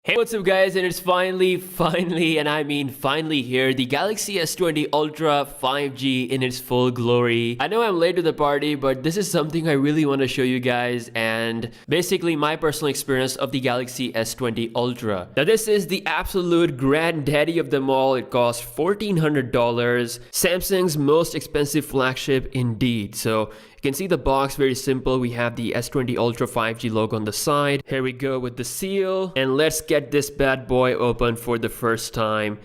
Hey, what's up guys, and it's finally, and I mean finally here, the Galaxy S20 Ultra 5G in its full glory. I know I'm late to the party, but this is something I really want to show you guys, and basically my personal experience of the Galaxy S20 Ultra. Now this is the absolute granddaddy of them all. It costs $1,400, Samsung's most expensive flagship indeed. So you can see the box, very simple. We have the S20 Ultra 5G logo on the side. Here we go with the seal. And let's get this bad boy open for the first time.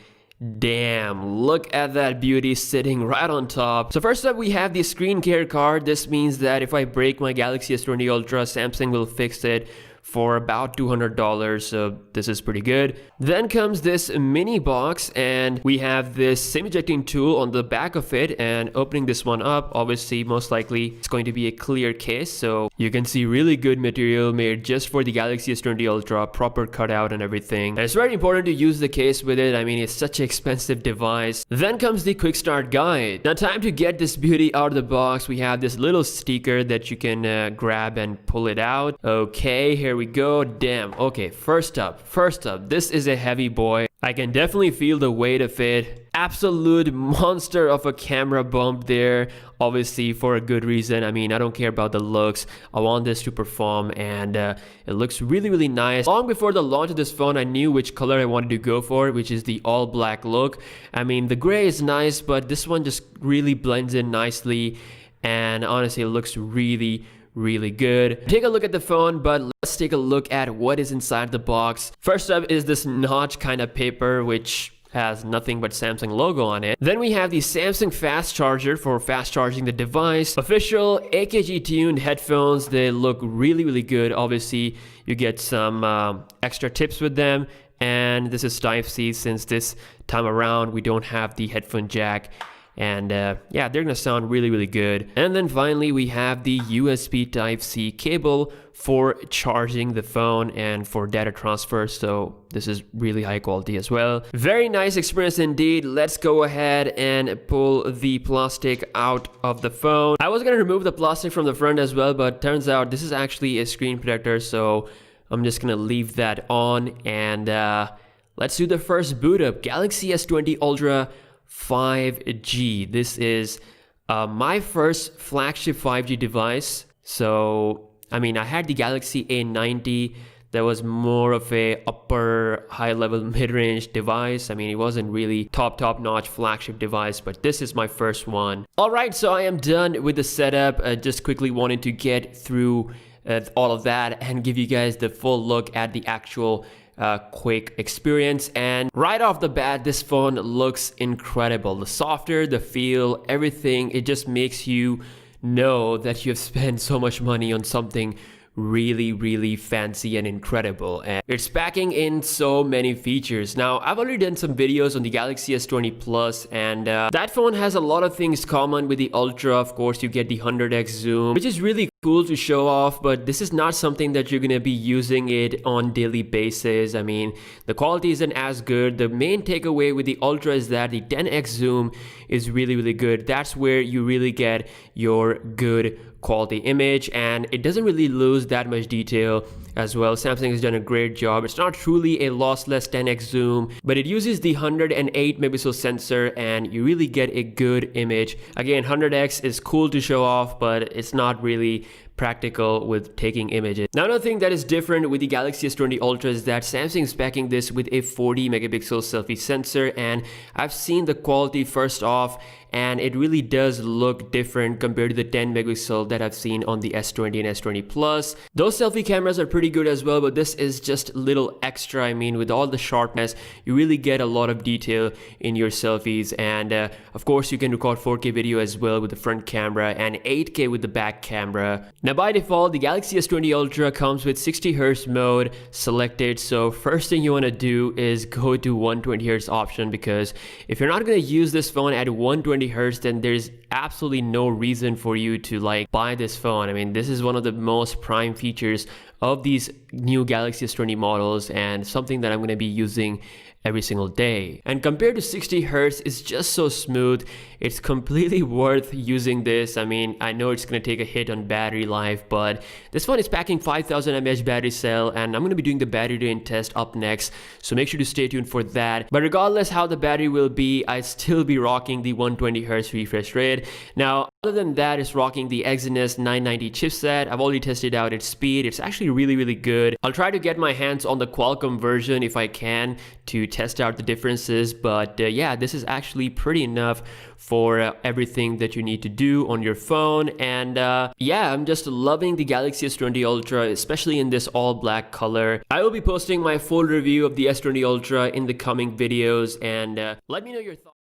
Damn, look at that beauty sitting right on top. So first up, we have the screen care card. This means that if I break my Galaxy S20 Ultra, Samsung will fix it for about $200, so this is pretty good. Then comes this mini box, and we have this SIM ejecting tool on the back of it. And opening this one up, obviously most likely it's going to be a clear case, so you can see really good material made just for the Galaxy S20 Ultra, proper cutout and everything. And it's very important to use the case with it. I mean, it's such an expensive device. Then comes the quick start guide. Now time to get this beauty out of the box. We have this little sticker that you can grab and pull it out. Okay, here we go. Damn. Okay, first up, this is a heavy boy. I can definitely feel the weight of it. Absolute monster of a camera bump there, obviously for a good reason. I mean, I don't care about the looks. I want this to perform, and it looks really nice. Long before the launch of this phone, I knew which color I wanted to go for, which is the all black look. I mean, the gray is nice, but this one just really blends in nicely, and honestly it looks really good. Take a look at the phone, but let's take a look at what is inside the box. First up is this notch kind of paper, which has nothing but Samsung logo on it. Then we have the Samsung fast charger for fast charging the device. Official AKG tuned headphones. They look really good. Obviously you get some extra tips with them, and this is Type-C since this time around we don't have the headphone jack. And yeah, they're gonna sound really good. And then finally we have the USB Type-C cable for charging the phone and for data transfer, so this is really high quality as well. Very nice experience indeed. Let's go ahead and pull the plastic out of the phone. I was gonna remove the plastic from the front as well, but turns out this is actually a screen protector, so I'm just gonna leave that on. And let's do the first boot up. Galaxy S20 Ultra 5G. This is my first flagship 5G device. So I mean, I had the Galaxy A90 that was more of a upper high level mid-range device. I mean, it wasn't really top notch flagship device, but this is my first one. All right, so I am done with the setup. Just quickly wanted to get through all of that and give you guys the full look at the actual quick experience. And right off the bat, this phone looks incredible. The software, the feel, everything, it just makes you know that you've spent so much money on something really fancy and incredible, and it's packing in so many features. Now I've already done some videos on the Galaxy S20 Plus, and that phone has a lot of things common with the Ultra. Of course, you get the 100x zoom, which is really cool to show off, but this is not something that you're gonna be using it on daily basis. I mean, the quality isn't as good. The main takeaway with the Ultra is that the 10x zoom is really good. That's where you really get your good quality image, and it doesn't really lose that much detail as well. Samsung has done a great job. It's not truly a lossless 10x zoom, but it uses the 108 megapixel sensor, and you really get a good image. Again, 100x is cool to show off, but it's not really practical with taking images. Now another thing that is different with the Galaxy S20 Ultra is that Samsung is packing this with a 40 megapixel selfie sensor, and I've seen the quality first off, and it really does look different compared to the 10 megapixel that I've seen on the S20 and S20 Plus. Those selfie cameras are pretty good as well, but this is just a little extra. I mean, with all the sharpness, you really get a lot of detail in your selfies, and of course you can record 4K video as well with the front camera and 8K with the back camera. Now by default, the Galaxy S20 Ultra comes with 60Hz mode selected, so first thing you want to do is go to 120Hz option, because if you're not going to use this phone at 120Hz, then there's absolutely no reason for you to like buy this phone. I mean, this is one of the most prime features of these new Galaxy S20 models and something that I'm going to be using every single day. And compared to 60 Hz, it's just so smooth. It's completely worth using this. I mean, I know it's going to take a hit on battery life, but this one is packing 5000 mAh battery cell, and I'm going to be doing the battery drain test up next, so make sure to stay tuned for that. But regardless how the battery will be, I'd still be rocking the 120 Hz refresh rate. Now, other than that, it's rocking the Exynos 990 chipset. I've already tested out its speed. It's actually really good. I'll try to get my hands on the Qualcomm version if I can to test out the differences, but yeah, this is actually pretty enough for everything that you need to do on your phone. And yeah, I'm just loving the Galaxy S20 Ultra, especially in this all black color. I will be posting my full review of the S20 Ultra in the coming videos, and let me know your thoughts.